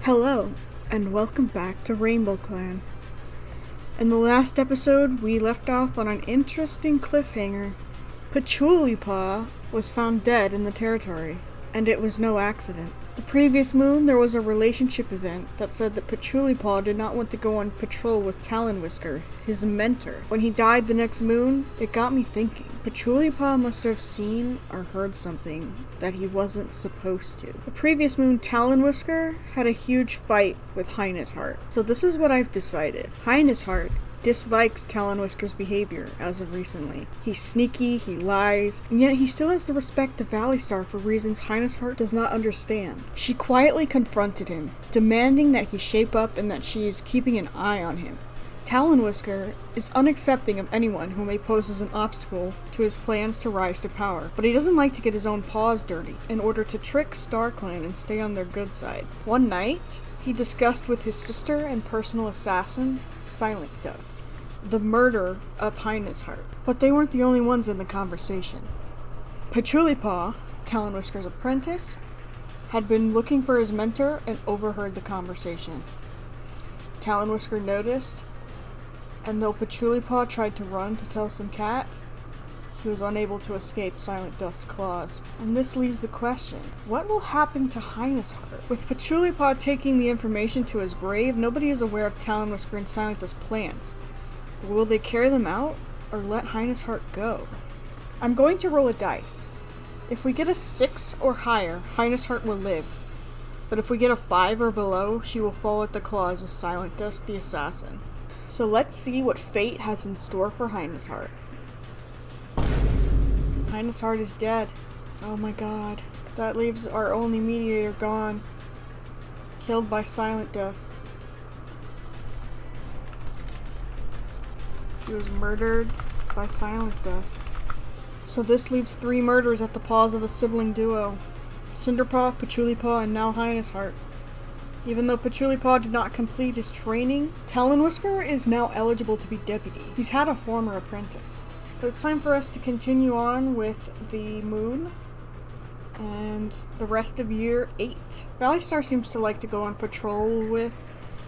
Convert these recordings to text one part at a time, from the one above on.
Hello, and welcome back to Rainbow Clan. In the last episode, we left off on an interesting cliffhanger. Patchouli Paw was found dead in the territory, and it was no accident. The previous moon, there was a relationship event that said that Patchouli Paw did not want to go on patrol with Talon Whisker, his mentor. When he died the next moon, it got me thinking. Patchouli Paw must have seen or heard something that he wasn't supposed to. The previous moon, Talon Whisker had a huge fight with Highness Heart. So this is what I've decided. Highness Heart dislikes Talon Whisker's behavior as of recently. He's sneaky, he lies, and yet he still has the respect of Valley Star for reasons Highness Heart does not understand. She quietly confronted him, demanding that he shape up and that she is keeping an eye on him. Talon Whisker is unaccepting of anyone who may pose as an obstacle to his plans to rise to power, but he doesn't like to get his own paws dirty in order to trick StarClan and stay on their good side. One night, he discussed with his sister and personal assassin, Silent Dust, the murder of Highness Heart. But they weren't the only ones in the conversation. Patchouli Paw, Talon Whisker's apprentice, had been looking for his mentor and overheard the conversation. Talon Whisker noticed, and though Patchouli Paw tried to run to tell some cat, he was unable to escape Silent Dust's claws. And this leaves the question, what will happen to Highness Heart? With Patchouli Paw taking the information to his grave, nobody is aware of Talon Whisker and Silent Dust's plans. Will they carry them out, or let Highness Heart go? I'm going to roll a dice. If we get a 6 or higher, Highness Heart will live. But if we get a 5 or below, she will fall at the claws of Silent Dust the assassin. So let's see what fate has in store for Highness Heart. Highness Heart is dead. Oh my god. That leaves our only mediator gone. Killed by Silent Dust. He was murdered by Silent Dust. So this leaves 3 murders at the paws of the sibling duo. Cinderpaw, Patchouli Paw, and now Highness Heart. Even though Patchouli Paw did not complete his training, Talon Whisker is now eligible to be deputy. He's had a former apprentice. But it's time for us to continue on with the moon and the rest of year 8. Valley Star seems to like to go on patrol with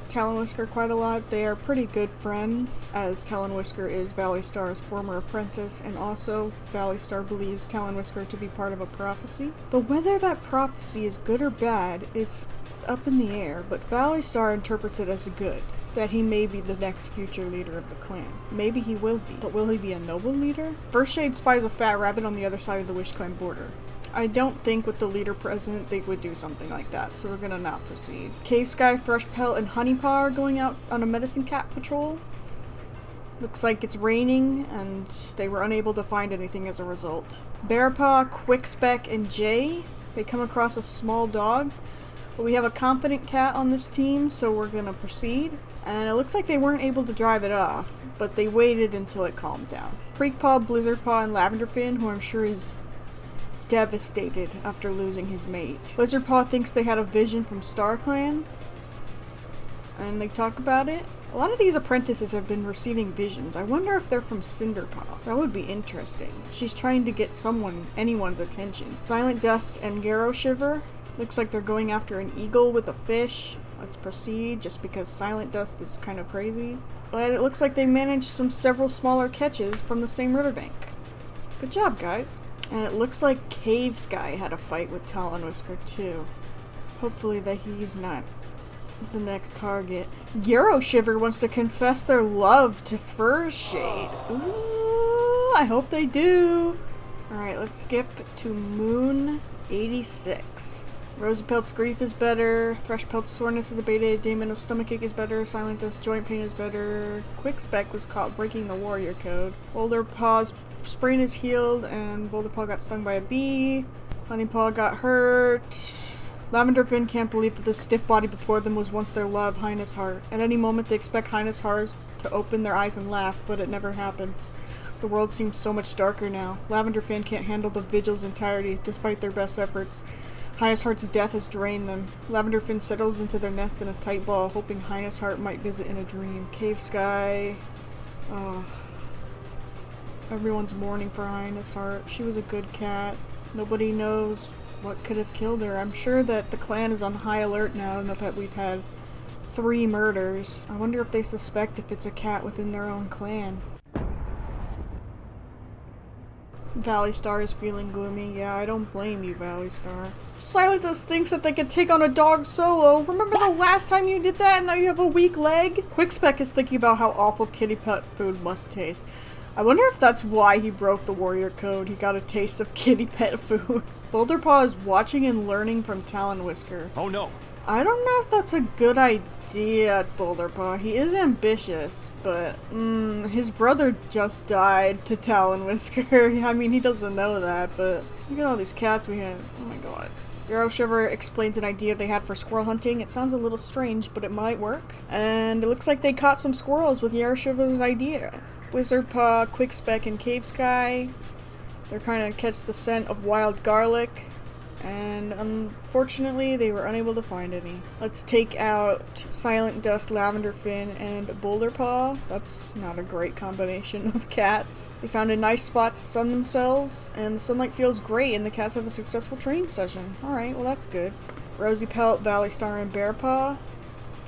Talon Whisker quite a lot. They are pretty good friends, as Talon Whisker is Valley Star's former apprentice, and also Valley Star believes Talon Whisker to be part of a prophecy. Though whether that prophecy is good or bad is up in the air, but Valley Star interprets it as good, that he may be the next future leader of the clan. Maybe he will be, but will he be a noble leader? First Shade spies a fat rabbit on the other side of the Wish Clan border. I don't think with the leader present they would do something like that, so we're gonna not proceed. Cave Sky, Thrushpelt, and Honeypaw are going out on a medicine cat patrol. Looks like it's raining, and they were unable to find anything as a result. Bearpaw, Quickspec, and Jay, they come across a small dog, but we have a confident cat on this team, so we're gonna proceed. And it looks like they weren't able to drive it off, but they waited until it calmed down. Freakpaw, Blizzardpaw, and Lavenderfin, who I'm sure is devastated after losing his mate. Blizzardpaw thinks they had a vision from StarClan, and they talk about it. A lot of these apprentices have been receiving visions. I wonder if they're from Cinderpaw. That would be interesting. She's trying to get anyone's attention. Silent Dust and Yarrow Shiver. Looks like they're going after an eagle with a fish. Let's proceed, just because Silent Dust is kind of crazy. But it looks like they managed several smaller catches from the same riverbank. Good job, guys. And it looks like Cave Sky had a fight with Talon Whisker too. Hopefully that he's not the next target. Yarrow Shiver wants to confess their love to First Shade. Ooh, I hope they do. Alright, let's skip to Moon 86. Rosy-Pelt's Grief is better, Thrushpelt's Soreness is abated, Damon of Stomachache is better, Silent Dust's Joint Pain is better, Quickspec was caught breaking the warrior code, Boulderpaw's sprain is healed, and Boulderpaw got stung by a bee, Honeypaw got hurt, Lavenderfin can't believe that the stiff body before them was once their love, Highness Heart. At any moment they expect Highness Heart to open their eyes and laugh, but it never happens. The world seems so much darker now. Lavenderfin can't handle the vigil's entirety, despite their best efforts. Highness Heart's death has drained them. Lavenderfin settles into their nest in a tight ball, hoping Highness Heart might visit in a dream. Cave Sky. Oh. Everyone's mourning for Highness Heart. She was a good cat. Nobody knows What could have killed her? I'm sure that the clan is on high alert now that we've had 3 murders. I wonder if they suspect if it's a cat within their own clan. Valley Star is feeling gloomy. Yeah, I don't blame you, Valley Star. Silentus thinks that they could take on a dog solo. Remember the last time you did that and now you have a weak leg? Quickspec is thinking about how awful kitty pet food must taste. I wonder if that's why he broke the warrior code. He got a taste of kitty pet food. Boulderpaw is watching and learning from Talon Whisker. Oh no. I don't know if that's a good idea, Boulderpaw. He is ambitious, but his brother just died to Talon Whisker. I mean, he doesn't know that, but look at all these cats we have. Oh my god. Arrow Shiver explains an idea they had for squirrel hunting. It sounds a little strange, but it might work. And it looks like they caught some squirrels with Arrow Shiver's idea. Blizzardpaw, Quickspec, and Cave Sky. They're trying to catch the scent of wild garlic. And unfortunately, they were unable to find any. Let's take out Silent Dust, Lavender Fin, and Boulderpaw. That's not a great combination of cats. They found a nice spot to sun themselves, and the sunlight feels great, and the cats have a successful training session. Alright, well that's good. Rosy Pelt, Valley Star, and Bearpaw.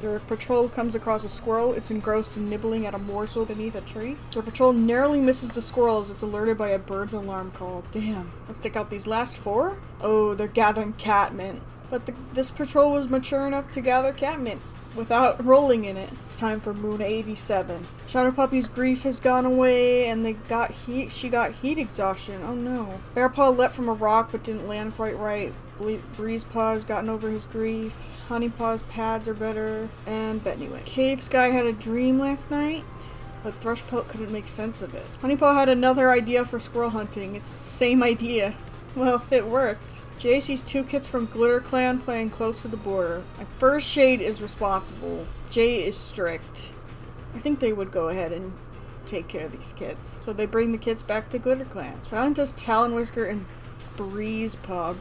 Their patrol comes across a squirrel. It's engrossed in nibbling at a morsel beneath a tree. Their patrol narrowly misses the squirrel as it's alerted by a bird's alarm call. Damn. Let's take out these last 4. Oh, they're gathering catmint. But this patrol was mature enough to gather catmint without rolling in it. It's time for Moon 87. Shadow Puppy's grief has gone away and she got heat exhaustion. Oh no. Bearpaw leapt from a rock but didn't land quite right. Breezepaw has gotten over his grief. Honeypaw's pads are better. And anyway. Cave Sky had a dream last night, but Thrushpelt couldn't make sense of it. Honeypaw had another idea for squirrel hunting. It's the same idea. Well, it worked. Jay sees 2 kids from Glitter Clan playing close to the border. First Shade is responsible. Jay is strict. I think they would go ahead and take care of these kids. So they bring the kids back to Glitter Clan. Silent does Talon Whisker and Breezepaw.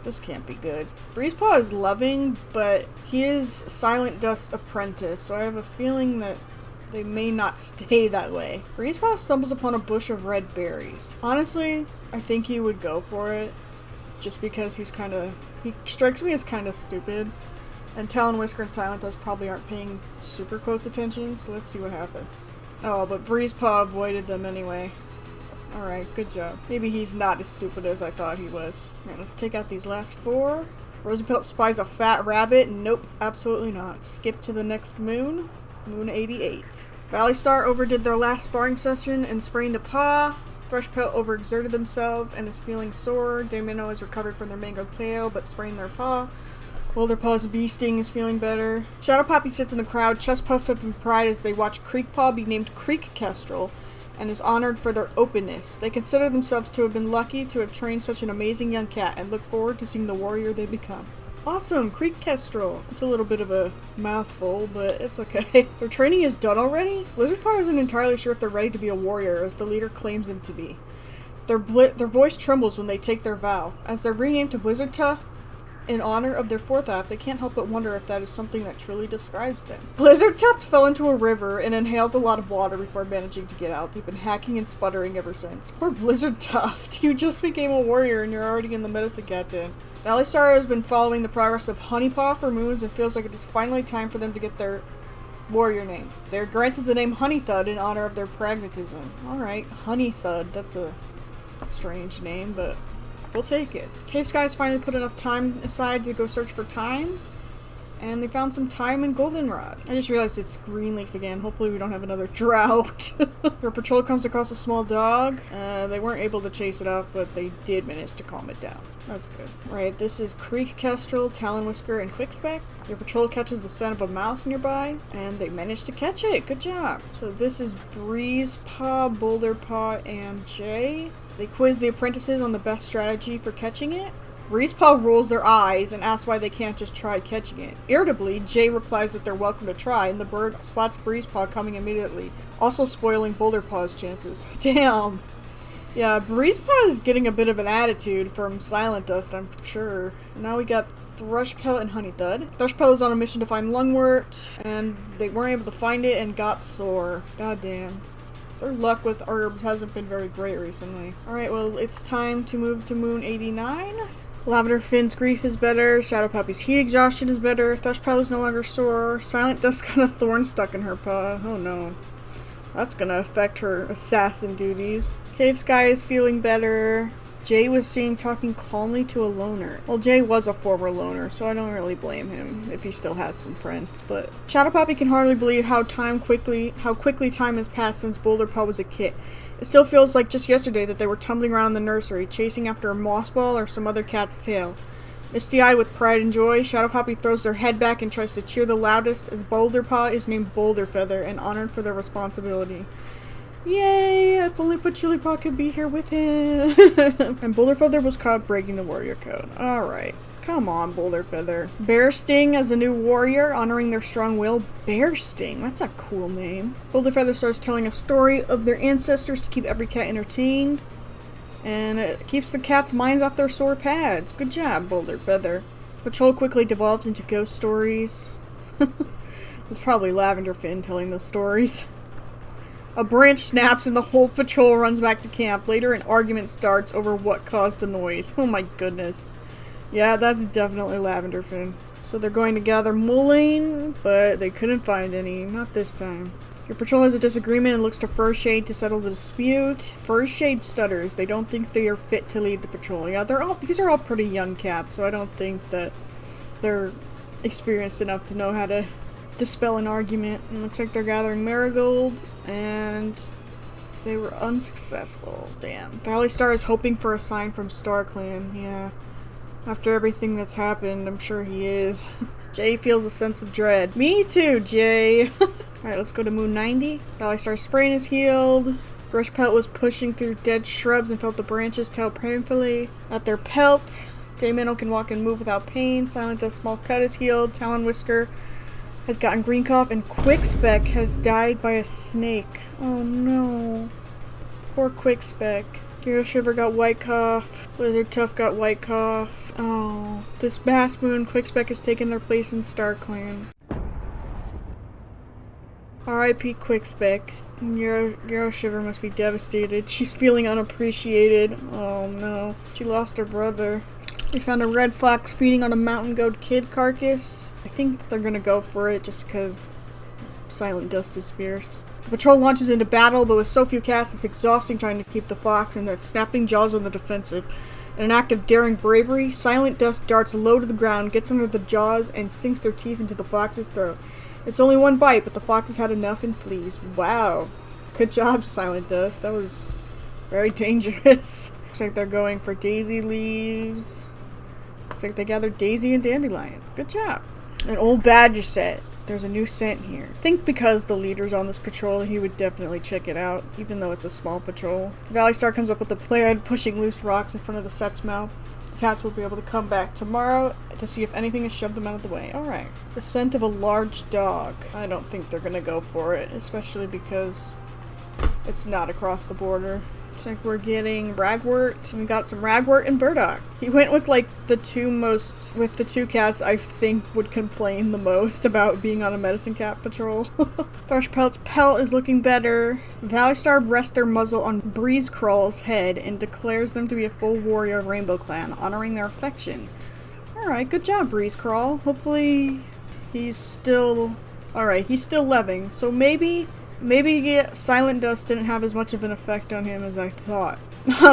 This can't be good. Breezepaw is loving, but he is Silent Dust's apprentice, so I have a feeling that they may not stay that way. Breezepaw stumbles upon a bush of red berries. Honestly, I think he would go for it, just because he strikes me as kind of stupid. And Talon Whisker and Silent Dust probably aren't paying super close attention, so let's see what happens. Oh, but Breezepaw avoided them anyway. Alright, good job. Maybe he's not as stupid as I thought he was. Alright, let's take out these last 4. Rosapelt spies a fat rabbit. Nope, absolutely not. Skip to the next moon. Moon 88. Valley Star overdid their last sparring session and sprained a paw. Thrushpelt overexerted themselves and is feeling sore. Daymino has recovered from their mangled tail but sprained their paw. Boulderpaw's bee sting is feeling better. Shadow Poppy sits in the crowd, chest puffed up in pride as they watch Creekpaw be named Creek Kestrel, and is honored for their openness. They consider themselves to have been lucky to have trained such an amazing young cat and look forward to seeing the warrior they become. Awesome, Creek Kestrel. It's a little bit of a mouthful, but it's okay. Their training is done already? Blizzardpaw isn't entirely sure if they're ready to be a warrior, as the leader claims them to be. Their voice trembles when they take their vow. As they're renamed to Blizzardtuff, in honor of their 4th act, they can't help but wonder if that is something that truly describes them. Blizzardtuff fell into a river and inhaled a lot of water before managing to get out. They've been hacking and sputtering ever since. Poor Blizzardtuff. You just became a warrior and you're already in the medicine cat den. Valley Star has been following the progress of Honeypaw for moons and feels like it is finally time for them to get their warrior name. They're granted the name Honeythud in honor of their pragmatism. Alright, Honeythud. That's a strange name, but we'll take it. Cave Sky's finally put enough time aside to go search for time, and they found some time in Goldenrod. I just realized it's Greenleaf again. Hopefully we don't have another drought. Your patrol comes across a small dog. They weren't able to chase it up, but they did manage to calm it down. That's good. Right, this is Creek Kestrel, Talon Whisker, and Quickspec. Your patrol catches the scent of a mouse nearby, and they managed to catch it. Good job. So this is Breezepaw, Boulderpaw, and Jay. They quiz the apprentices on the best strategy for catching it. Breezepaw rolls their eyes and asks why they can't just try catching it. Irritably, Jay replies that they're welcome to try, and the bird spots Breezepaw coming immediately, also spoiling Boulderpaw's chances. Damn. Yeah, Breezepaw is getting a bit of an attitude from Silent Dust, I'm sure. Now we got Thrushpelt and Honeythud. Thrushpelt is on a mission to find lungwort, and they weren't able to find it and got sore. God damn. Their luck with herbs hasn't been very great recently. Alright, well, it's time to move to Moon 89. Lavender Finn's grief is better. Shadow Poppy's heat exhaustion is better. Thrush Pile is no longer sore. Silent Dust got a thorn stuck in her paw. Oh no. That's gonna affect her assassin duties. Cave Sky is feeling better. Jay was seen talking calmly to a loner. Well, Jay was a former loner, so I don't really blame him if he still has some friends, but Shadow Poppy can hardly believe how quickly time has passed since Boulder Paw was a kid. It still feels like just yesterday that they were tumbling around in the nursery, chasing after a moss ball or some other cat's tail. Misty-eyed with pride and joy, Shadow Poppy throws their head back and tries to cheer the loudest as Boulder Paw is named Boulder Feather and honored for their responsibility. Yay! If only Patchouli Paw could be here with him. And Boulder Feather was caught breaking the warrior code. Alright. Come on, Boulder Feather. Bear Sting as a new warrior, honoring their strong will. Bear Sting? That's a cool name. Boulder Feather starts telling a story of their ancestors to keep every cat entertained. And it keeps the cats' minds off their sore pads. Good job, Boulder Feather. Patrol quickly devolves into ghost stories. It's probably Lavender Finn telling those stories. A branch snaps and the whole patrol runs back to camp. Later, an argument starts over what caused the noise. Oh my goodness. Yeah, that's definitely Lavender Finn. So they're going to gather mullein, but they couldn't find any. Not this time. Your patrol has a disagreement and looks to Fur Shade to settle the dispute. Fur Shade stutters. They don't think they are fit to lead the patrol. Yeah, these are all pretty young cats, so I don't think that they're experienced enough to know how to dispel an argument. And looks like they're gathering marigolds, and they were unsuccessful. Damn. Valley Star is hoping for a sign from Star Clan. Yeah. After everything that's happened, I'm sure he is. Jay feels a sense of dread. Me too, Jay. Alright, let's go to Moon 90. Valley Star's sprain is healed. Brush Pelt was pushing through dead shrubs and felt the branches tell painfully at their pelt. Daymano can walk and move without pain. Silent Dust's small cut is healed. Talon Whisker has gotten green cough, and Quickspec has died by a snake. Oh no. Poor Quickspec. Hero Shiver got white cough. Blizzard Tough got white cough. Oh. This Bass Moon, Quickspec has taken their place in Star Clan. R.I.P. Quickspec. Hero Shiver must be devastated. She's feeling unappreciated. Oh no. She lost her brother. They found a red fox feeding on a mountain goat kid carcass. I think they're gonna go for it just because Silent Dust is fierce. The patrol launches into battle, but with so few cats, it's exhausting trying to keep the fox and the snapping jaws on the defensive. In an act of daring bravery, Silent Dust darts low to the ground, gets under the jaws, and sinks their teeth into the fox's throat. It's only one bite, but the fox has had enough and flees. Wow. Good job, Silent Dust. That was very dangerous. Looks like they're going for daisy leaves. Looks like they gathered daisy and dandelion. Good job. An old badger set. There's a new scent here. I think because the leader's on this patrol, he would definitely check it out, even though it's a small patrol. Valley Star comes up with a plan, pushing loose rocks in front of the set's mouth. The cats will be able to come back tomorrow to see if anything has shoved them out of the way. Alright. The scent of a large dog. I don't think they're gonna go for it, especially because it's not across the border. Looks like we're getting ragwort. We got some ragwort and burdock. He went with like the two cats I think would complain the most about being on a medicine cat patrol. Thrush Pelt's pelt is looking better. Valley Star rests their muzzle on Breeze Crawl's head and declares them to be a full warrior of Rainbow Clan, honoring their affection. Alright, good job, Breeze Crawl. Hopefully he's still... Alright, he's still living, so maybe Silent Dust didn't have as much of an effect on him as I thought.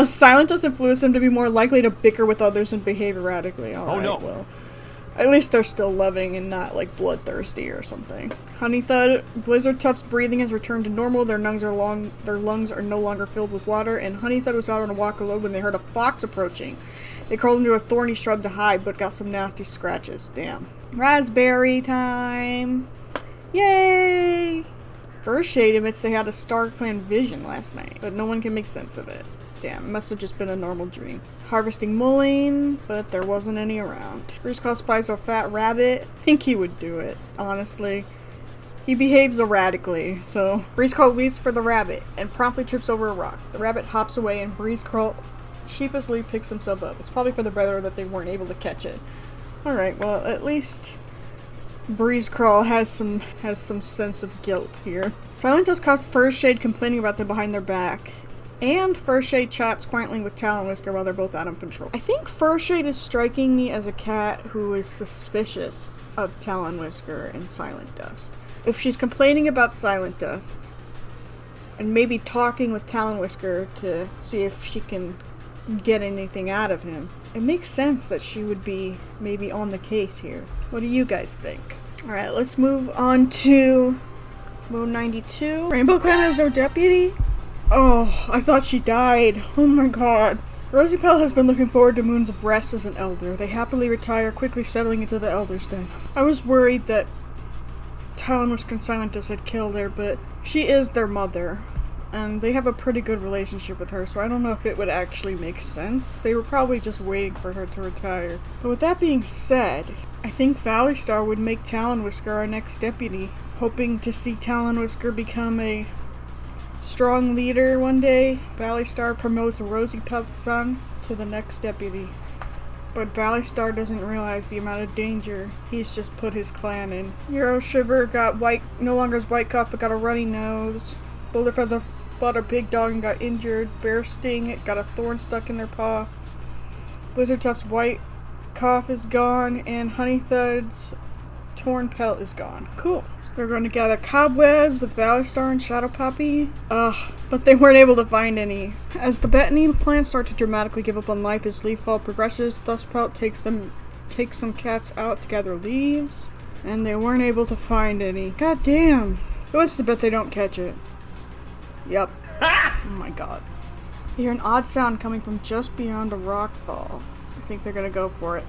Silent Dust influenced him to be more likely to bicker with others and behave erratically. Alright, no. Well, at least they're still loving and not like bloodthirsty or something. Honey Thud, Blizzard Tuft's breathing has returned to normal. Their lungs are no longer filled with water, and Honey Thud was out on a walk alone when they heard a fox approaching. They crawled into a thorny shrub to hide, but got some nasty scratches. Damn. Raspberry time! Yay! Fur Shade admits they had a Star Clan vision last night, but no one can make sense of it. Damn, it must have just been a normal dream. Harvesting mullein, but there wasn't any around. Breeze Call spies a fat rabbit. Think he would do it, honestly. He behaves erratically, so Breeze Call leaps for the rabbit and promptly trips over a rock. The rabbit hops away and Breeze Call sheepishly picks himself up. It's probably for the better that they weren't able to catch it. Alright, well, at least Breeze Crawl has some sense of guilt here. Silent Dust caught Fur Shade complaining about them behind their back. And Furshade chats quietly with Talon Whisker while they're both out on patrol. I think Furshade is striking me as a cat who is suspicious of Talon Whisker and Silent Dust. If she's complaining about Silent Dust, and maybe talking with Talon Whisker to see if she can get anything out of him, it makes sense that she would be maybe on the case here. What do you guys think? Alright, let's move on to Moon 92. Rainbow Clan has no deputy? Oh, I thought she died. Oh my god. Rosie Pell has been looking forward to moons of rest as an elder. They happily retire, quickly settling into the elder's den. I was worried that Talon Whisker and Silent Dust had killed her, but she is their mother. And they have a pretty good relationship with her, so I don't know if it would actually make sense. They were probably just waiting for her to retire. But with that being said, I think Valley Star would make Talon Whisker our next deputy, hoping to see Talon Whisker become a strong leader one day. Valley Star promotes Rosie Pelt's son to the next deputy. But Valley Star doesn't realize the amount of danger he's just put his clan in. Euro Shiver got no longer has white cough, but got a runny nose. Boulder Feather fought a big dog and got injured. Bear Sting got a thorn stuck in their paw. Blizzard Tuft's white cough is gone, and Honey Thud's torn pelt is gone. Cool. So they're going to gather cobwebs with Valley Star and Shadow Poppy. But they weren't able to find any. As the Bethany plants start to dramatically give up on life as leaf fall progresses, Thustpelt takes some cats out to gather leaves, and they weren't able to find any. God damn. What's the bet they don't catch it? Yep. Oh my god. They hear an odd sound coming from just beyond a rock fall. I think they're gonna go for it.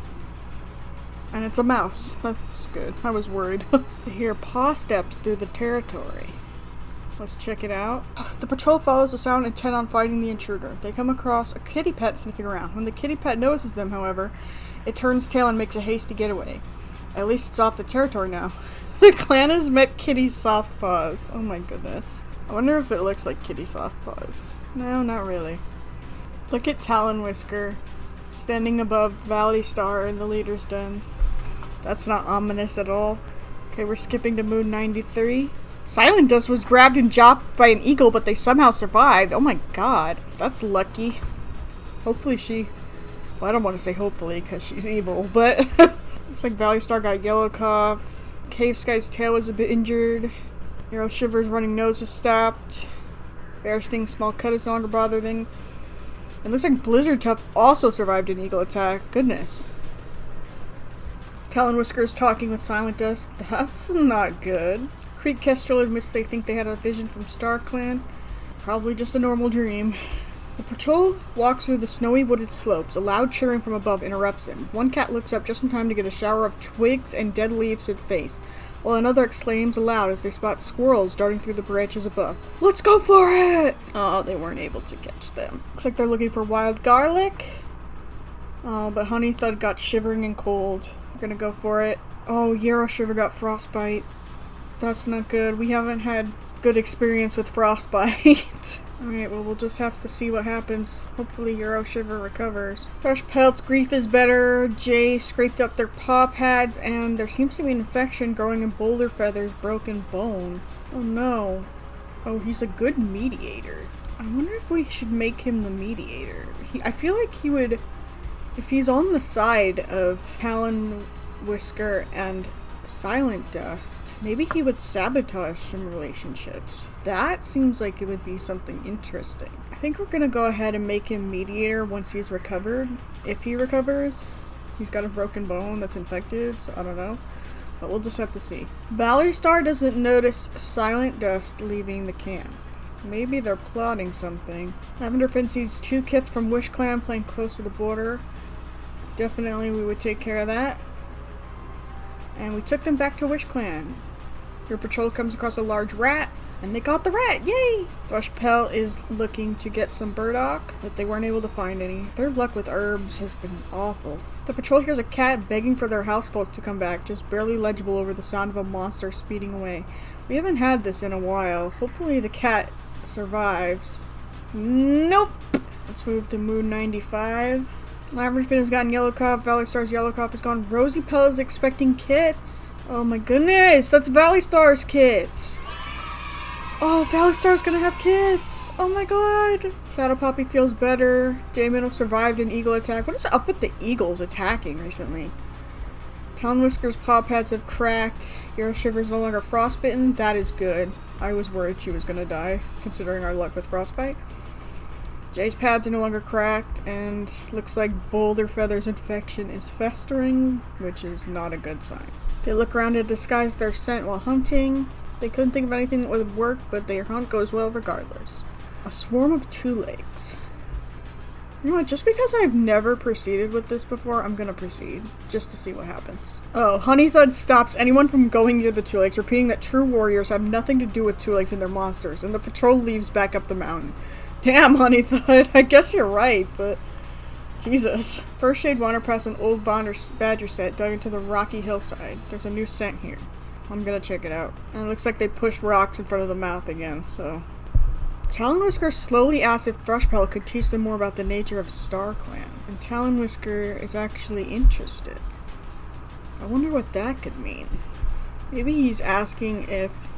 And it's a mouse. That's good. I was worried. They hear paw steps through the territory. Let's check it out. The patrol follows the sound, intent on fighting the intruder. They come across a kitty pet sniffing around. When the kitty pet notices them, however, it turns tail and makes a hasty getaway. At least it's off the territory now. The clan has met Kitty's soft paws. Oh my goodness. I wonder if it looks like Kitty soft paws. No, not really. Look at Talon Whisker standing above Valley Star in the leader's den. That's not ominous at all. Okay, we're skipping to Moon 93. Silent Dust was grabbed and dropped by an eagle, but they somehow survived. Oh my god. That's lucky. Hopefully well, I don't want to say hopefully because she's evil, but looks like Valley Star got yellow cough. Cave Sky's tail was a bit injured. Arrow Shiver's running nose is stopped. Bear Sting's small cut is no longer bothering. It looks like Blizzard Tuft also survived an eagle attack. Goodness. Talon Whisker is talking with Silent Dust. That's not good. Creek Kestrel admits they think they had a vision from Star Clan. Probably just a normal dream. The patrol walks through the snowy wooded slopes. A loud chirring from above interrupts them. One cat looks up just in time to get a shower of twigs and dead leaves to the face, while another exclaims aloud as they spot squirrels darting through the branches above. Let's go for it! Oh, they weren't able to catch them. Looks like they're looking for wild garlic. Oh, but Honey Thud got shivering and cold. We're gonna go for it. Oh, Yarrow Shiver got frostbite. That's not good. We haven't had good experience with frostbite. Alright, well, we'll just have to see what happens. Hopefully Yarrow Shiver recovers. Thrush Pelt's grief is better. Jay scraped up their paw pads, and there seems to be an infection growing in Boulder Feather's broken bone. Oh no. Oh, he's a good mediator. I wonder if we should make him the mediator. I feel like he would, if he's on the side of Talon Whisker and Silent Dust, maybe he would sabotage some relationships. That seems like it would be something interesting. I think we're gonna go ahead and make him mediator once he's recovered. If he recovers. He's got a broken bone that's infected, so I don't know. But we'll just have to see. Valley Star doesn't notice Silent Dust leaving the camp. Maybe they're plotting something. Lavender Fin sees 2 kits from Wish Clan playing close to the border. Definitely we would take care of that. And we took them back to Wish Clan. Your patrol comes across a large rat, and they got the rat! Yay! Thrush Pell is looking to get some burdock, but they weren't able to find any. Their luck with herbs has been awful. The patrol hears a cat begging for their housefolk to come back, just barely legible over the sound of a monster speeding away. We haven't had this in a while. Hopefully the cat survives. Nope! Let's move to Moon 95. Lavender Fin has gotten yellow cough. Valley Star's yellow cough is gone. Rosie Pell is expecting kits. Oh my goodness, that's Valley Star's kits. Oh, Valley Star's gonna have kits. Oh my god. Shadow Poppy feels better. Daymino survived an eagle attack. What is up with the eagles attacking recently? Talon Whisker's paw pads have cracked. Hero Shiver's no longer frostbitten. That is good. I was worried she was gonna die, considering our luck with frostbite. Jay's pads are no longer cracked, and looks like Boulder Feather's infection is festering, which is not a good sign. They look around to disguise their scent while hunting. They couldn't think of anything that would work, but their hunt goes well regardless. A swarm of two legs. You know what, just because I've never proceeded with this before, I'm gonna proceed, just to see what happens. Oh, Honeythud stops anyone from going near the two legs, repeating that true warriors have nothing to do with two legs and their monsters, and the patrol leaves back up the mountain. Damn, Honeythud, I guess you're right, but Jesus. First Shade wander past an old badger set dug into the rocky hillside. There's a new scent here. I'm gonna check it out. And it looks like they pushed rocks in front of the mouth again, so... Talon Whisker slowly asks if Thrushpelt could teach them more about the nature of StarClan, and Talon Whisker is actually interested. I wonder what that could mean. Maybe he's asking if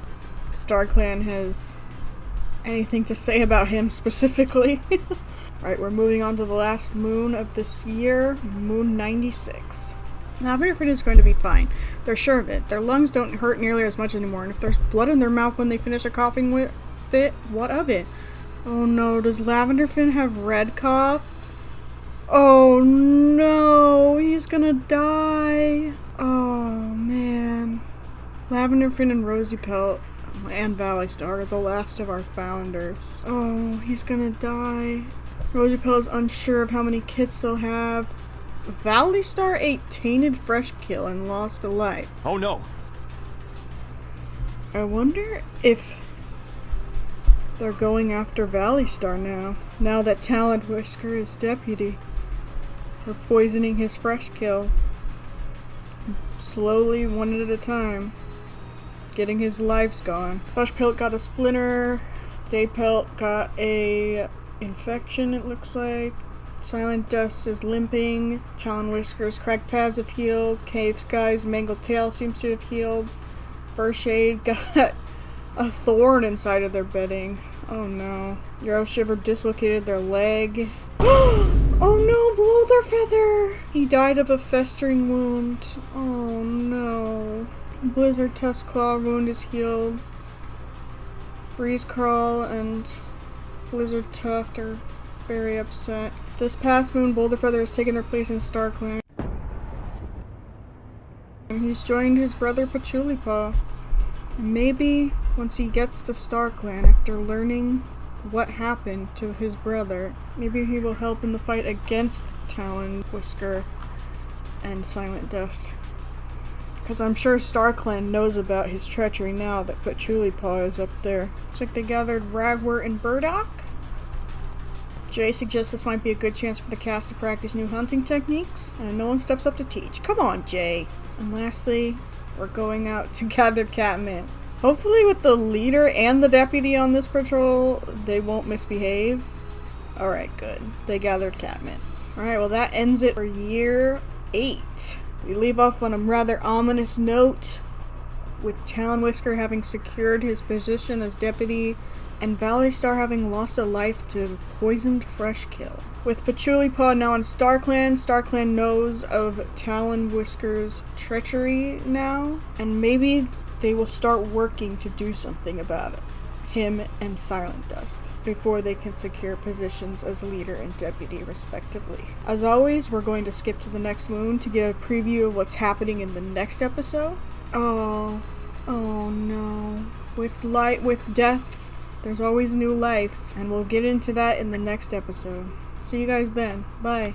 StarClan has anything to say about him specifically. Alright, we're moving on to the last moon of this year, Moon 96. Lavender Fin is going to be fine. They're sure of it. Their lungs don't hurt nearly as much anymore, and if there's blood in their mouth when they finish a coughing fit, what of it? Oh no, does Lavender Fin have red cough? Oh no, he's gonna die. Oh man. Lavender Fin and Rosy Pelt and Valley Star are the last of our founders. Oh, he's gonna die. Rosy Pelt is unsure of how many kits they'll have. Valley Star ate tainted fresh kill and lost a life. Oh no. I wonder if they're going after Valley Star now that Talon Whisker is deputy. For poisoning his fresh kill. Slowly, one at a time. Getting his lives gone. Thrushpelt got a splinter. Daypelt got a infection, it looks like. Silent Dust is limping. Talon Whisker's cracked pads have healed. Cave Sky's mangled tail seems to have healed. First Shade got a thorn inside of their bedding. Oh no. Hero Shiver dislocated their leg. Oh no, Boulder Feather! He died of a festering wound. Oh no. Blizzard Tusk Claw wound is healed. Breeze Crawl and Blizzard Tuft are very upset. This past moon, Boulder Feather has taken their place in StarClan. And he's joined his brother Patchouli Paw. And maybe once he gets to StarClan, after learning what happened to his brother, maybe he will help in the fight against Talon Whisker and Silent Dust. Because I'm sure StarClan knows about his treachery now that Patchouli Paw is up there. Looks like they gathered Ragwort and Burdock. Jay suggests this might be a good chance for the cast to practice new hunting techniques, and no one steps up to teach. Come on, Jay! And lastly, we're going out to gather Catmint. Hopefully with the leader and the deputy on this patrol, they won't misbehave. Alright, good. They gathered Catmint. Alright, well that ends it for year 8. We leave off on a rather ominous note, with Talon Whisker having secured his position as deputy, and Valley Star having lost a life to poisoned fresh kill. With Patchouli Paw now in StarClan, StarClan knows of Talon Whisker's treachery now, and maybe they will start working to do something about it. Him and Silent Dust, before they can secure positions as leader and deputy respectively. As always, we're going to skip to the next moon to get a preview of what's happening in the next episode. Oh no. With death, there's always new life, and we'll get into that in the next episode. See you guys then. Bye.